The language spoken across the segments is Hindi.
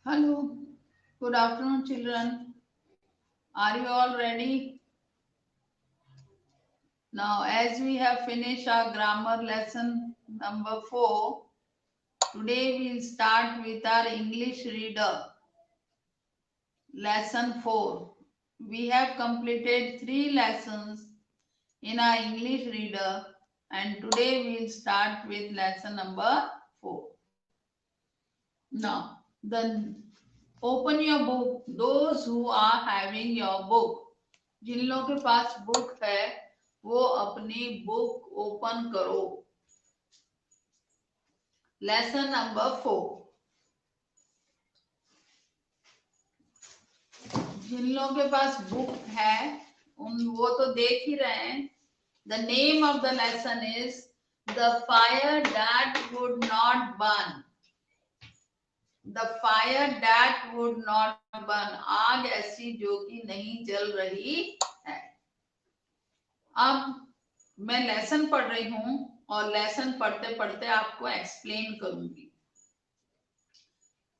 Hello, good afternoon, children. Are you all ready? Now, as we have finished our grammar lesson number 4, today we'll start with our English reader, lesson 4. We have completed 3 lessons in our English reader, and today we'll start with lesson number 4. Now, then open your book. Those who are having your book, जिन लोगों के पास बुक है वो अपनी बुक ओपन करो. Lesson number 4. जिन लोगों के पास बुक है उन वो तो देख ही रहे हैं. The name of the lesson is the fire that would not burn. The fire that would not burn. आग ऐसी जो कि नहीं जल रही है. अब मैं लेसन पढ़ रही हूं और लेसन पढ़ते पढ़ते आपको एक्सप्लेन करूंगी.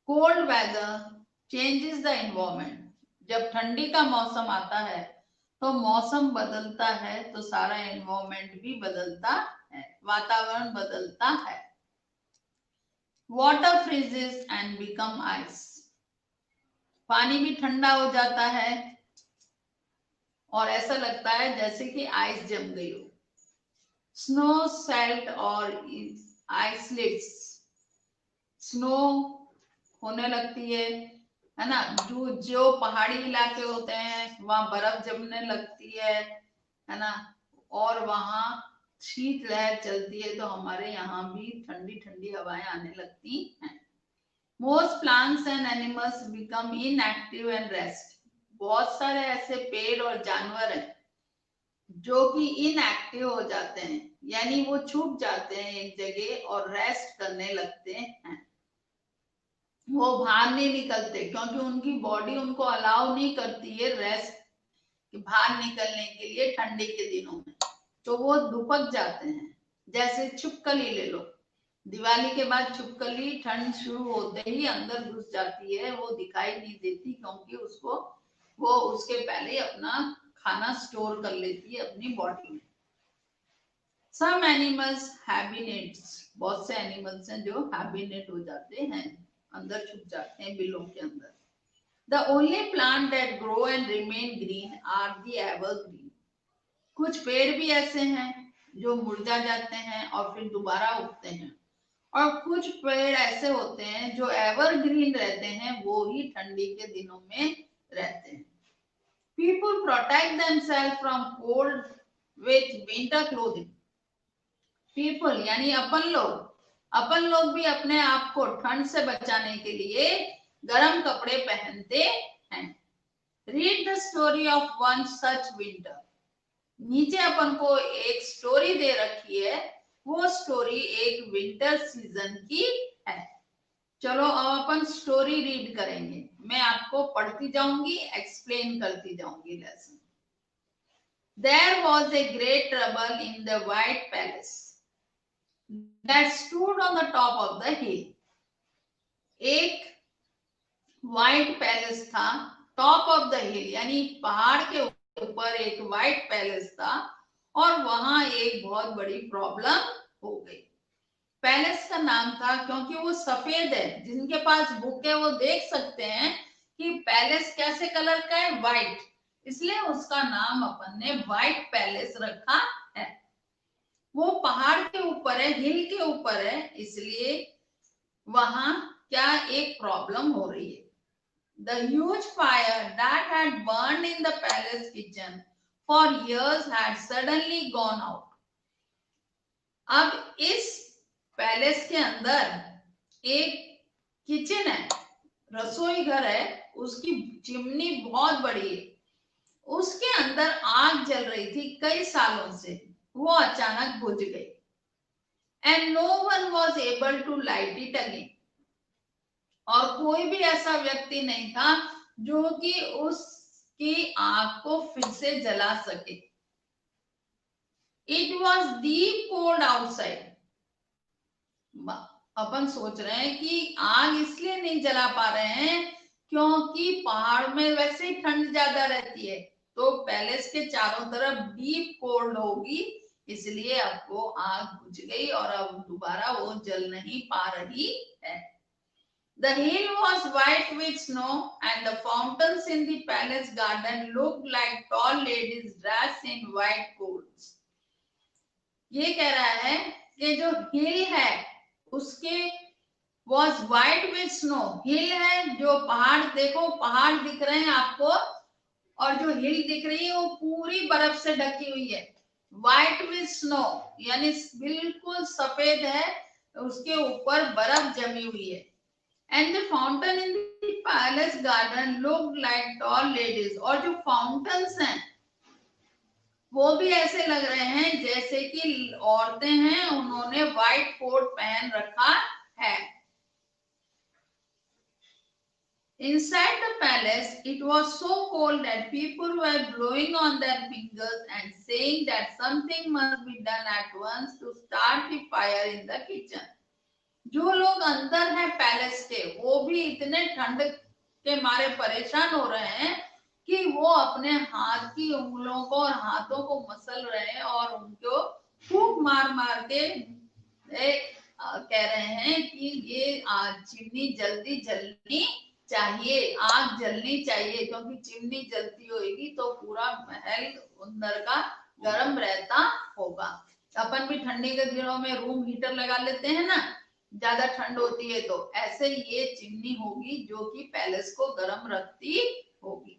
Cold weather changes the environment. जब ठंडी का मौसम आता है तो मौसम बदलता है तो सारा एनवायरमेंट भी बदलता है, वातावरण बदलता है. Water freezes and become ice. पानी भी ठंडा हो जाता है और ऐसा लगता है जैसे कि आइस जम गई हो. स्नो सेल्ट और आइसलेट्स. स्नो होने लगती है ना. जो पहाड़ी इलाके होते हैं वहां बर्फ जमने लगती है ना. और वहां शीत लहर चलती है तो हमारे यहाँ भी ठंडी ठंडी हवाएं आने लगती हैं. Most plants and animals become inactive and rest. बहुत सारे ऐसे पेड़ और जानवर हैं जो कि इनएक्टिव हो जाते हैं, यानी वो छुप जाते हैं एक जगह और रेस्ट करने लगते हैं. वो बाहर नहीं निकलते क्योंकि उनकी बॉडी उनको अलाउ नहीं करती है रेस्ट बाहर निकलने के लिए ठंडी के दिनों में. तो वो दुपक जाते हैं. जैसे छिपकली ले लो. दिवाली के बाद छिपकली ठंड शुरू होते ही अंदर घुस जाती है. वो दिखाई नहीं देती क्योंकि उसको वो उसके पहले अपना खाना स्टोर कर लेती है अपनी बॉडी में. Some animals habitats. बहुत से एनिमल्स हैं जो हैबिनेट हो जाते हैं, अंदर छुप जाते हैं बिलों के अंदर. The only plant that grow and remain green are the evergreen. कुछ पेड़ भी ऐसे हैं जो मुरझा जाते हैं और फिर दोबारा उगते हैं, और कुछ पेड़ ऐसे होते हैं जो एवरग्रीन रहते हैं, वो ही ठंडी के दिनों में रहते हैं. People protect themselves from cold with winter clothing. People यानी अपन लोग भी अपने आप को ठंड से बचाने के लिए गर्म कपड़े पहनते हैं. Read the story of one such winter. नीचे अपन को एक स्टोरी दे रखी है. वो स्टोरी एक विंटर सीजन की है. चलो अब अपन स्टोरी रीड करेंगे. मैं आपको पढ़ती जाऊंगी, एक्सप्लेन करती जाऊंगी lesson. There was a great trouble in the white palace that stood on the top of the hill. एक व्हाइट पैलेस था, टॉप ऑफ द हिल यानी पहाड़ के ऊपर एक व्हाइट पैलेस था और वहां एक बहुत बड़ी प्रॉब्लम हो गई. पैलेस का नाम था क्योंकि वो सफेद है. जिनके पास बुक है वो देख सकते हैं कि पैलेस कैसे कलर का है, व्हाइट. इसलिए उसका नाम अपन ने व्हाइट पैलेस रखा है. वो पहाड़ के ऊपर है, हिल के ऊपर है, इसलिए वहां क्या एक प्रॉब्लम हो रही है. The huge fire that had burned in the palace kitchen for years had suddenly gone out. अब इस पैलेस के अंदर एक किचन है, रसोई घर है, उसकी चिमनी बहुत बड़ी है. उसके अंदर आग जल रही थी कई सालों से. वो अचानक बुझ गई. And no one was able to light it again. और कोई भी ऐसा व्यक्ति नहीं था जो कि उसकी आग को फिर से जला सके. It was deep cold outside. अपन सोच रहे हैं कि आग इसलिए नहीं जला पा रहे हैं क्योंकि पहाड़ में वैसे ही ठंड ज्यादा रहती है, तो पैलेस के चारों तरफ डीप कोल्ड होगी, इसलिए अब वो आग बुझ गई और अब दोबारा वो जल नहीं पा रही है। The hill was white with snow and the fountains in the palace garden looked like tall ladies dressed in white coats. ये कह रहा है कि जो हिल है उसके was white with snow, हिल है जो पहाड़, देखो पहाड़ दिख रहे हैं आपको, और जो हिल दिख रही है वो पूरी बर्फ से ढकी हुई है। व्हाइट विथ स्नो यानी बिल्कुल सफेद है, उसके ऊपर बर्फ जमी हुई है। And the fountain in the palace garden look like tall ladies, और जो फाउंटेन्स हैं वो भी ऐसे लग रहे हैं जैसे कि औरतें हैं, उन्होंने व्हाइट कोट पहन रखा है। Inside the palace, it was so cold that people were blowing on their fingers and saying that something must be done at once to start the fire in the kitchen. जो लोग अंदर हैं पैलेस के, वो भी इतने ठंड के मारे परेशान हो रहे हैं कि वो अपने हाथ की उंगलियों को और हाथों को मसल रहे हैं और उनको फूंक मार मार के कह रहे हैं कि ये चिमनी जल्दी जलनी चाहिए, आग जलनी चाहिए, क्योंकि चिमनी जलती होगी तो पूरा महल अंदर का गर्म रहता होगा। अपन भी ठंडी के दिनों में रूम हीटर लगा लेते हैं ना, ज्यादा ठंड होती है तो, ऐसे ये चिमनी होगी जो कि पैलेस को गर्म रखती होगी।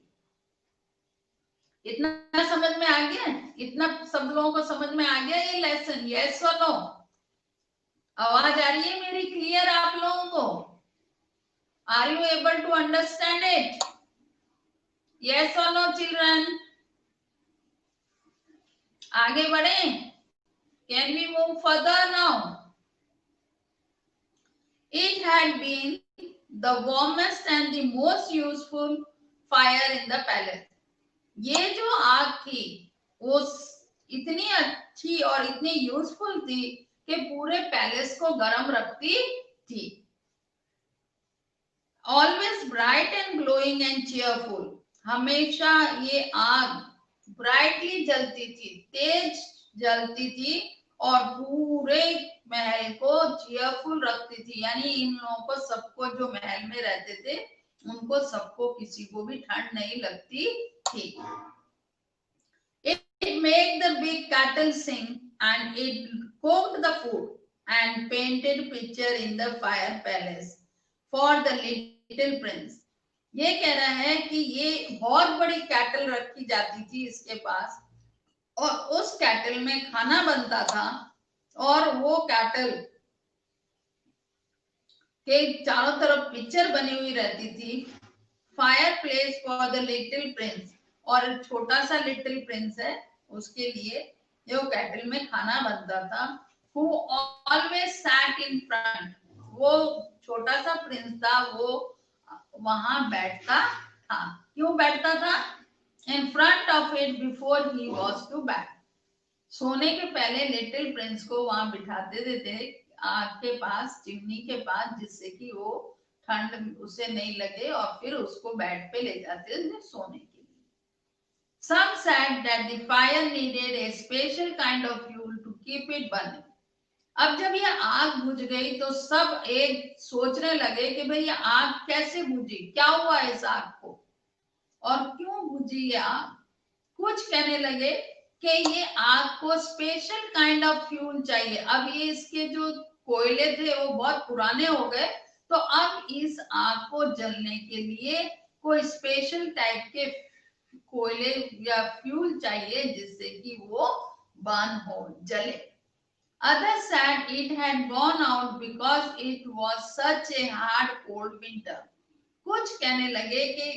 इतना समझ में आ गया? इतना सब लोगों को समझ में आ गया ये लेसन? यस और नो? आवाज आ रही है मेरी क्लियर आप लोगों को? Are you able to understand it? Yes or no, children? आगे बढ़े? Can we move further now? It had been the warmest and the most useful fire in the palace. ये जो आग थी वो इतनी अच्छी और इतनी यूजफुल थी कि पूरे पैलेस को गर्म रखती थी। Always bright and glowing and cheerful, हमेशा ये आग ब्राइटली जलती थी, तेज जलती थी और पूरे महल को चीयरफुल रखती थी, यानी इन लोगों को, सबको जो महल में रहते थे उनको सबको किसी को भी ठंड नहीं लगती थी। It made the big cattle sing and it cooked the food and painted picture in the fire palace for the little Prince. ये कह रहा है कि ये बहुत बड़ी कैटल रखी जाती थी इसके पास, और उस कैटल में खाना बनता था, और वो कैटल के चारों तरफ पिक्चर बनी हुई रहती थी, fire place for the little Prince, और छोटा सा लिटिल प्रिंस है उसके लिए जो कैटल में खाना बनता था। Who always sat in front, वो छोटा सा प्रिंस था, वो वहां बैठता था। क्यों बैठता था? In front of it before he was to bed, सोने के पहले लिटिल प्रिंस को वहां बिठाते देते आग के पास, चिमनी के पास, जिससे कि वो ठंड उसे नहीं लगे, और फिर उसको बेड पे ले जाते थे सोने के लिए। Some said that the fire needed a special kind of fuel to keep it burning. अब जब ये आग बुझ गई तो सब एक सोचने लगे कि भाई ये आग कैसे बुझी, क्या हुआ इस आग को, और क्यों बुझी ये आग। कुछ कहने लगे कि ये आग को स्पेशल काइंड ऑफ फ्यूल चाहिए। अब ये इसके जो कोयले थे वो बहुत पुराने हो गए, तो अब इस आग को जलने के लिए कोई स्पेशल टाइप के कोयले या फ्यूल चाहिए जिससे कि वो बर्न हो, जले। Others said it had gone out because it was such a hard cold winter. कुछ कहने लगे कि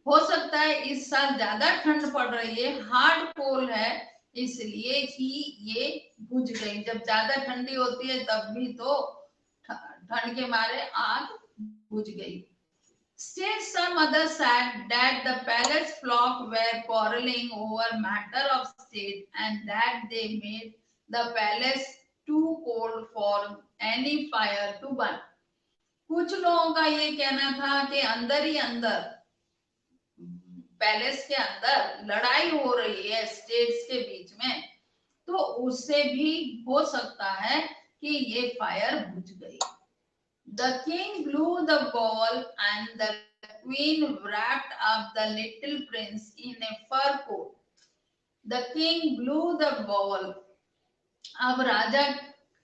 हो सकता है इस साल ज्यादा ठंड पड़ रही है, हार्ड कोल्ड है, इसलिए कि ये बुझ गई। जब ज्यादा ठंडी होती है तब भी तो ठंड के मारे आग बुझ गई। Still some others said that the palace flock were quarreling over matter of state and that they made the palace too cold for any fire to burn. कुछ लोगों का ये कहना था कि अंदर ही अंदर पैलेस के अंदर लड़ाई हो रही है स्टेट्स के बीच में, तो उससे भी हो सकता है कि ये फायर बुझ गई. The king blew the ball and the queen wrapped up the little prince in a fur coat. The king blew the ball. अब राजा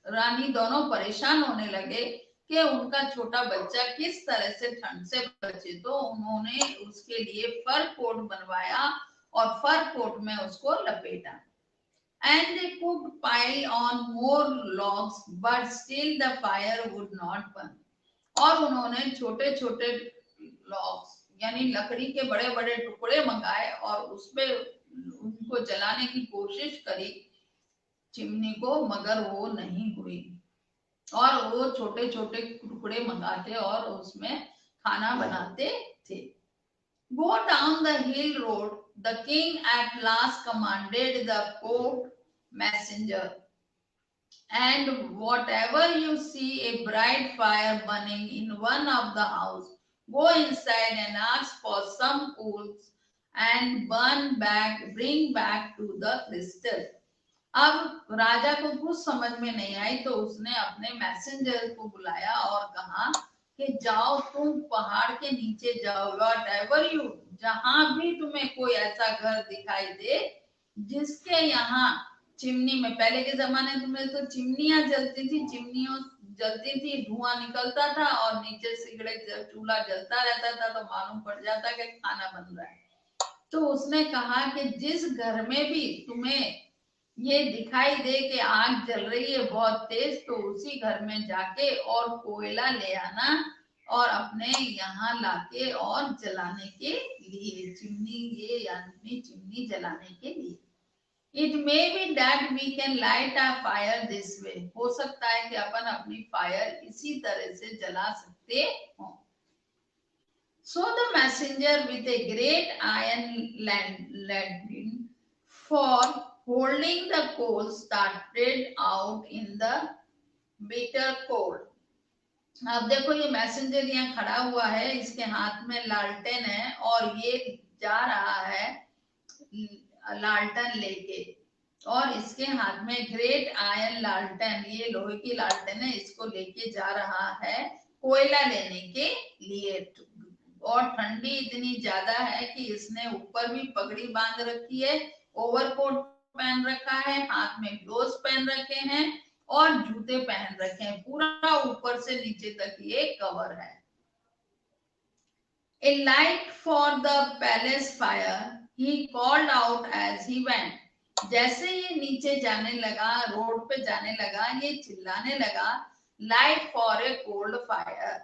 रानी दोनों परेशान होने लगे कि उनका छोटा बच्चा किस तरह से ठंड से बचे, तो उन्होंने उसके लिए फर कोट बनवाया और फर कोट में उसको लपेटा. And they could pile on more logs, but still the fire would not burn. और उन्होंने छोटे छोटे लॉग्स यानी लकड़ी के बड़े बड़े टुकड़े मंगाए और उसमें उनको जलाने की कोशिश करी चिमनी को, मगर वो नहीं हुई. और वो छोटे छोटे टुकड़े मंगाते और उसमें खाना बनाते थे. Go down the hill road. The king at last commanded the court messenger, and whatever you see a bright fire burning in one of the house, go inside and ask for some coals and bring back to the crystal. अब राजा को कुछ समझ में नहीं आई तो उसने अपने मैसेंजर को बुलाया और कहा कि जाओ तुम पहाड़ के नीचे जाओ, whatever you, जहां भी तुम्हें कोई ऐसा घर दिखाई दे जिसके यहाँ चिमनी में, पहले के जमाने में तो चिमनियां जलती थी, चिमनियों जलती थी, धुआं निकलता था और नीचे सिगड़े चूल्हा जलता रहता था तो मालूम पड़ जाता कि खाना बन रहा है. तो उसने कहा कि जिस घर में भी तुम्हें ये दिखाई दे कि आग जल रही है बहुत तेज, तो उसी घर में जाके और कोयला ले आना और अपने यहाँ लाके और जलाने के लिए चिमनी, ये यानी चिमनी जलाने के लिए. It may be that we can light our fire this way. हो सकता है कि अपन अपनी फायर इसी तरह से जला सकते हो. So the messenger with a great iron lantern for holding the coals started out in the bitter cold. अब देखो ये मैसेंजर यहाँ खड़ा हुआ है, इसके हाथ में लालटेन है और ये जा रहा है लालटेन लेके, और इसके हाथ में ग्रेट आयरन लालटेन, ये लोहे की लालटेन है, इसको लेके जा रहा है कोयला लेने के लिए. और ठंडी इतनी ज्यादा है कि इसने ऊपर भी पगड़ी बांध रखी है, ओवरकोट पहन रखा है, हाथ में ग्लोव्स पहन रखे हैं और जूते पहन रखे हैं, पूरा ऊपर से नीचे तक ये कवर है. A light for the palace fire, he called out as he went. जैसे ये नीचे जाने लगा, रोड पे जाने लगा, ये चिल्लाने लगा, light for a cold fire,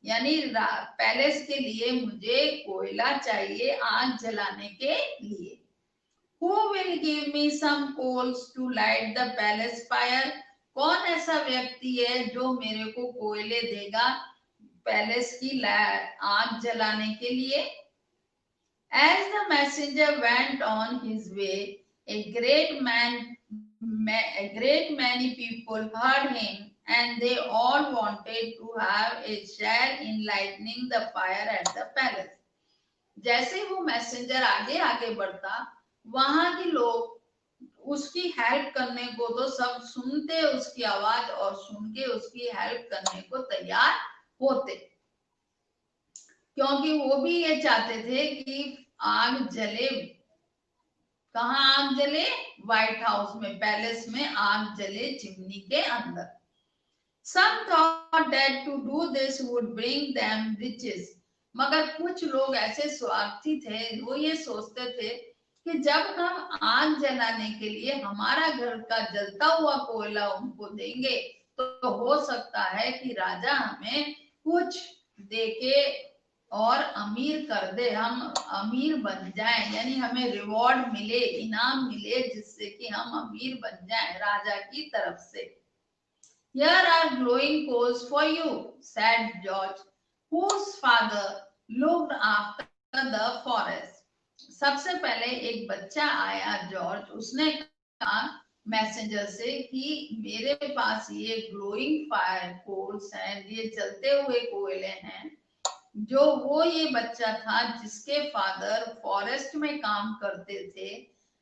यानी पैलेस के लिए मुझे कोयला चाहिए आग जलाने के लिए. Who will give me some coals to light the palace fire? कौन ऐसा व्यक्ति है जो मेरे को कोयले देगा पैलेस की आग जलाने के लिए? As the messenger went on his way, a great many people heard him, and they all wanted to have a share in lighting the fire at the palace. जैसे वो मैसेंजर आगे आगे बढ़ता, वहां के लोग उसकी हेल्प करने को तो सब सुनते उसकी आवाज और सुन के उसकी हेल्प करने को तैयार होते, क्योंकि वो भी ये चाहते थे कि आग जले. कहाँ आग जले? व्हाइट हाउस में, पैलेस में आग जले चिमनी के अंदर. Some thought that to do this would bring them riches. मगर कुछ लोग ऐसे स्वार्थी थे, वो ये सोचते थे कि जब हम आग जलाने के लिए हमारा घर का जलता हुआ कोयला उनको देंगे तो हो सकता है कि राजा हमें कुछ देके और अमीर कर दे, हम अमीर बन जाएं, यानी हमें रिवॉर्ड मिले, इनाम मिले, जिससे कि हम अमीर बन जाएं राजा की तरफ से. Here are glowing coals for you, said George, whose father looked after the forest. सबसे पहले एक बच्चा आया जॉर्ज, उसने कहा मैसेंजर से कि मेरे पास ये ग्लोइंग फायर कोल्स हैं, ये जलते हुए कोयले हैं, जो वो ये बच्चा था जिसके फादर फॉरेस्ट में काम करते थे,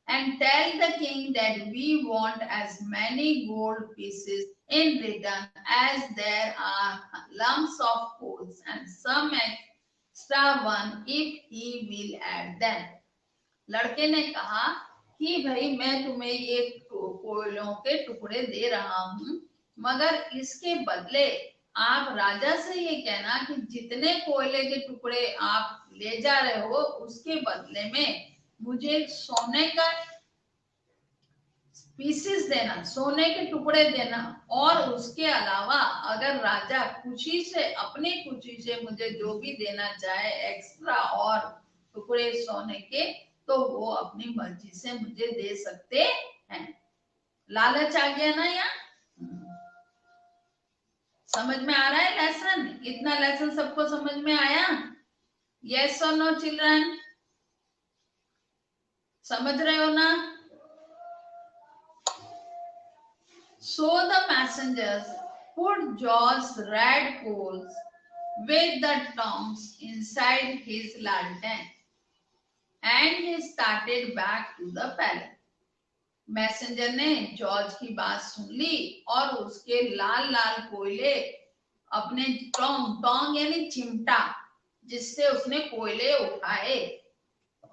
and tell the king that we want as many gold pieces in return as there are lumps of coals and some extra one if he will add them. लड़के ने कहा कि भाई मैं तुम्हें ये कोयलों के टुकड़े दे रहा हूं, मगर इसके बदले आप राजा से ये कहना कि जितने कोयले के टुकड़े आप ले जा रहे हो उसके बदले में मुझे सोने का पीसेस देना, सोने के टुकड़े देना, और उसके अलावा अगर राजा खुशी से, अपनी खुशी से मुझे जो भी देना चाहे एक्स्ट्रा और टुकड़े सोने के, तो वो अपनी मर्जी से मुझे दे सकते हैं। लालच आ गया ना यहाँ? समझ में आ रहा है लेसन? इतना लेसन सबको समझ में आया? यस और नो चिल्ड्रन? समझ रहे हो ना? So the messengers put George's red coals with the tongs inside his lantern and he started back to the palace. Messenger ने जॉर्ज की बात सुन ली और उसके लाल लाल कोयले अपने टोंग यानी चिमटा जिससे उसने कोयले उठाए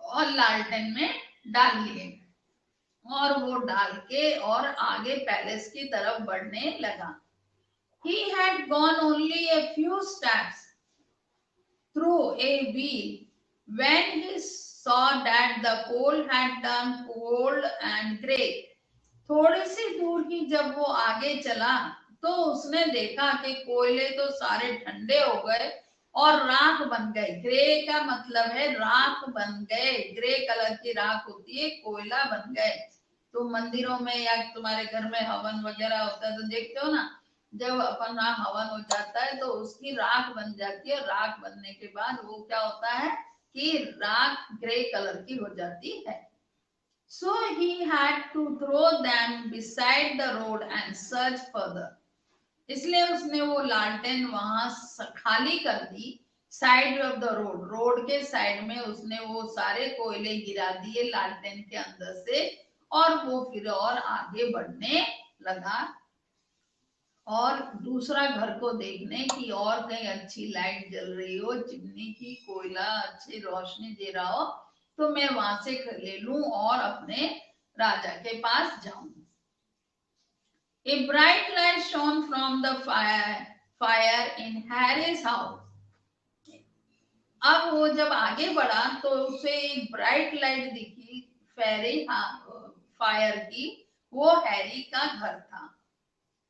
और लालटेन में डाल लिए, और वो डाल के और आगे पैलेस की तरफ बढ़ने लगा। He had gone only a few steps through a wheel when he saw that the coal had turned cold and grey. थोड़ी सी दूर की जब वो आगे चला तो उसने देखा कि कोयले तो सारे ठंडे हो गए और राख बन गए। ग्रे का मतलब है राख बन गए, ग्रे कलर की राख होती है, कोयला बन गए। तो मंदिरों में या तुम्हारे घर में हवन वगैरह होता है तो देखते हो ना, जब अपना हवन हो जाता है तो उसकी राख बन जाती है, राख बनने के बाद वो क्या होता है कि राख ग्रे कलर की हो जाती है। So he had to throw them beside the road and search further. इसलिए उसने वो लालटेन वहां खाली कर दी, side of the road, road के साइड में उसने वो सारे कोयले गिरा दिए लालटेन के अंदर से, और वो फिर और आगे बढ़ने लगा और दूसरा घर को देखने की और कहीं अच्छी लाइट जल रही हो, चिमनी की कोयला अच्छी रोशनी दे रहा हो तो मैं वहां से ले लूं और अपने राजा के पास जाऊं। A bright light shone from the fire in Harry's house. अब वो जब आगे बढ़ा तो उसे एक ब्राइट लाइट दिखी फायर की, वो हैरी का घर था।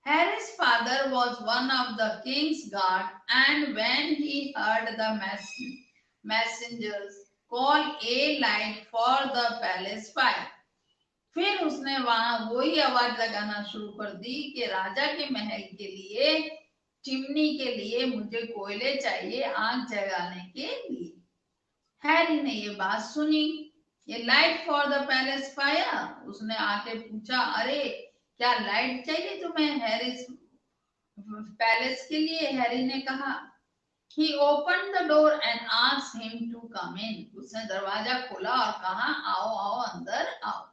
Harry's father was one of the king's guard, and when he heard the messengers call a light for the palace fire, फिर उसने वहां वही आवाज लगाना शुरू कर दी कि राजा के महल के लिए, चिमनी के लिए मुझे कोयले चाहिए आग जगाने के लिए। हैरी ने ये बात सुनी, ये light for the palace fire, उसने आके पूछा, अरे क्या लाइट चाहिए तुम्हें हैरिस पैलेस के लिए? हैरी ने कहा, He opened the door and asked him to come in. उसने दरवाजा खोला और कहा, आओ आओ अंदर आओ।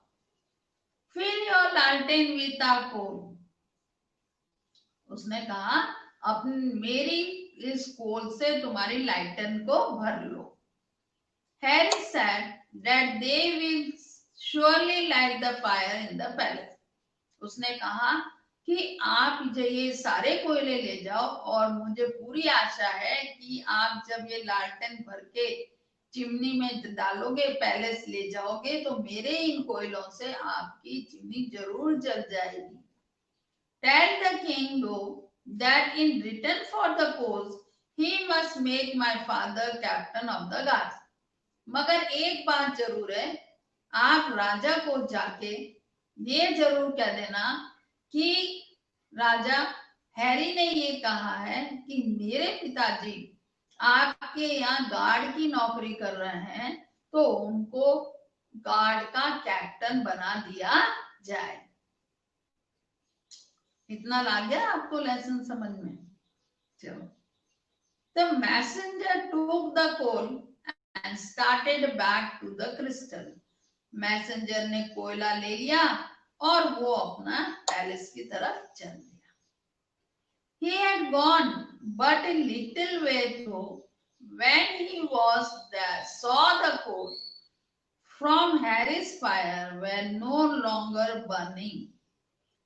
Fill your lantern with a coal. उसने कहा, अपनी मेरी इस कोल से तुम्हारी लाइटन को भर लो। Harry said that they will surely light the fire in the palace. उसने कहा कि आप ये सारे कोयले ले जाओ और मुझे पूरी आशा है कि आप जब ये लालटेन भर के चिमनी में डालोगे, पैलेस ले जाओगे, तो मेरे इन कोयलों से आपकी चिमनी जरूर जल जाएगी। Tell the king though that in return for the coals he must make my father captain of the guards. मगर एक बात जरूर है, आप राजा को जाके ये जरूर कह देना कि राजा हैरी ने ये कहा है कि मेरे पिताजी आपके यहाँ गार्ड की नौकरी कर रहे हैं, तो उनको गार्ड का कैप्टन बना दिया जाए। इतना लग गया आपको लेसन समझ में? चलो, the messenger took the coal and started back to the crystal. Messenger ने कोयला ले लिया और वो अपना पैलेस की तरफ चल दिया। He had gone but a little way through when he was there, saw the coal from Harry's fire were no longer burning.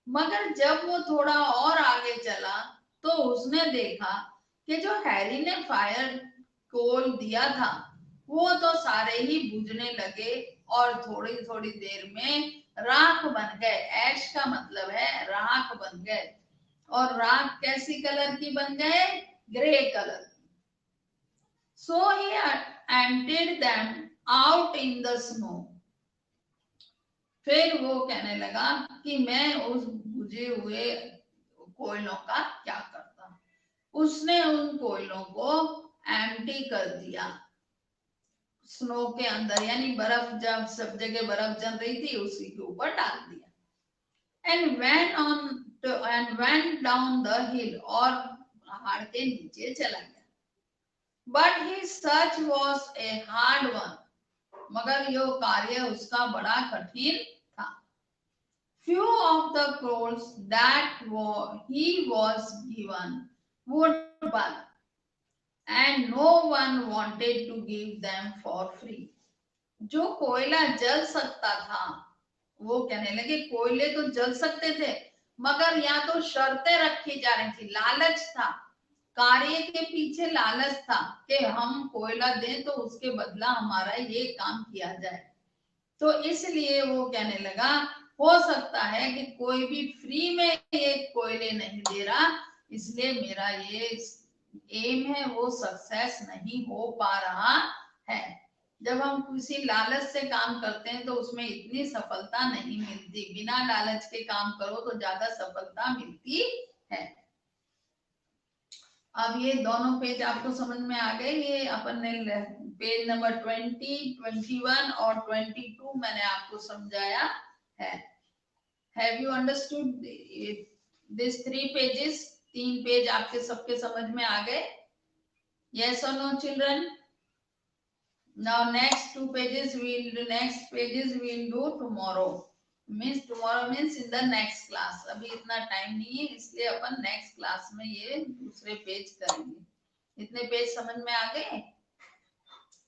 मगर जब वो थोड़ा और आगे चला तो उसने देखा कि जो हैरी ने फायर कोल दिया था वो तो सारे ही बुझने लगे और थोड़ी थोड़ी देर में राख बन गए। ऐश का मतलब है राख बन गए। और राख कैसी कलर की बन गए? Grey colour. So he emptied them out in the snow. फिर वो कहने लगा कि मैं उस बुझे हुए कोयलों का क्या करता। उसने उन कोयलों को एम्प्टी कर दिया स्नो के अंदर, यानी बर्फ, जब सब जगह बर्फ जम रही थी उसी के ऊपर डाल दिया। And went down the hill, और पहाड़ के नीचे चला गया। But his search was a hard one. मगर यो कार्य उसका बड़ा कठिन था। Few of the coals that he was given would burn, and no one wanted to give them for free. जो कोयला जल सकता था, वो कहने लगे कोयले तो जल सकते थे मगर यहाँ तो शर्तें रखी जा रही थी, लालच था, कार्य के पीछे लालच था कि हम कोयला दें तो उसके बदला हमारा ये काम किया जाए। तो इसलिए वो कहने लगा हो सकता है कि कोई भी फ्री में ये कोयले नहीं दे रहा, इसलिए मेरा ये एम है वो सक्सेस नहीं हो पा रहा है। जब हम किसी लालच से काम करते हैं तो उसमें इतनी सफलता नहीं मिलती। बिना लालच के काम करो तो ज्यादा सफलता मिलती है। अब ये दोनों पेज आपको समझ में आ गए। ये अपन ने पेज नंबर 20, 21 और 22 मैंने आपको समझाया है। Have you understood this 3 pages? 3 page आपके सबके समझ में आ गए? यस और no children? Now next 2 pages we'll do tomorrow. Means tomorrow means in the next class. अभी इतना टाइम नहीं है इसलिए अपन नेक्स्ट क्लास में ये दूसरे पेज करेंगे। इतने पेज समझ में आ गए?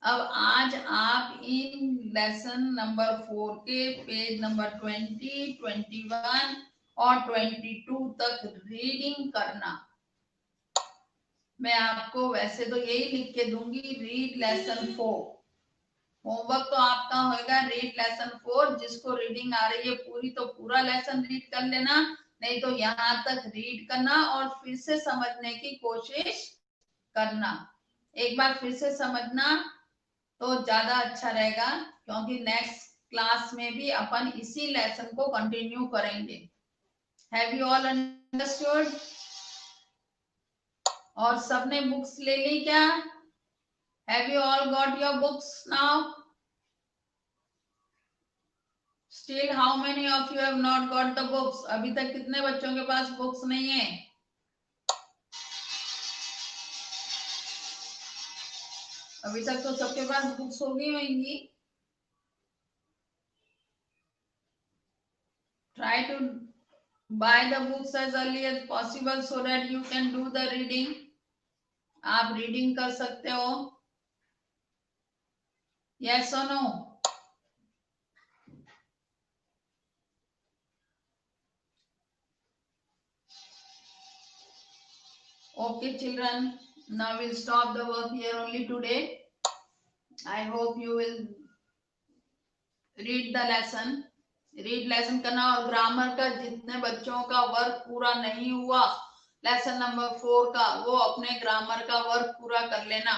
अब आज आप इन लेसन नंबर 4 के पेज नंबर 20, 21 और 22 तक रीडिंग करना। मैं आपको वैसे तो यही लिख के दूंगी, रीड लेसन 4। होमवर्क तो आपका होगा रीड लेसन 4। जिसको रीडिंग आ रही है पूरी तो पूरा लेसन रीड कर लेना, नहीं तो यहाँ तक रीड करना और फिर से समझने की कोशिश करना। एक बार फिर से समझना तो ज्यादा अच्छा रहेगा, क्योंकि नेक्स्ट क्लास में भी अपन इसी लेसन को कंटिन्यू करेंगे। Have you all understood? और सबने बुक्स ले ली क्या? Have you all got your books now? Still, how many of you have not got the books? अभी तक कितने बच्चों के पास बुक्स नहीं है? अभी तक तो सबके पास बुक्स होगी होंगी। Try to buy the books as early as possible so that you can do the reading. आप रीडिंग कर सकते हो। Yes or no? Okay, children. Now we'll stop the work here only today. I hope you will read the lesson. Read lesson करना, और ग्रामर का जितने बच्चों का वर्क पूरा नहीं हुआ लेसन नंबर 4 का, वो अपने ग्रामर का वर्क पूरा कर लेना।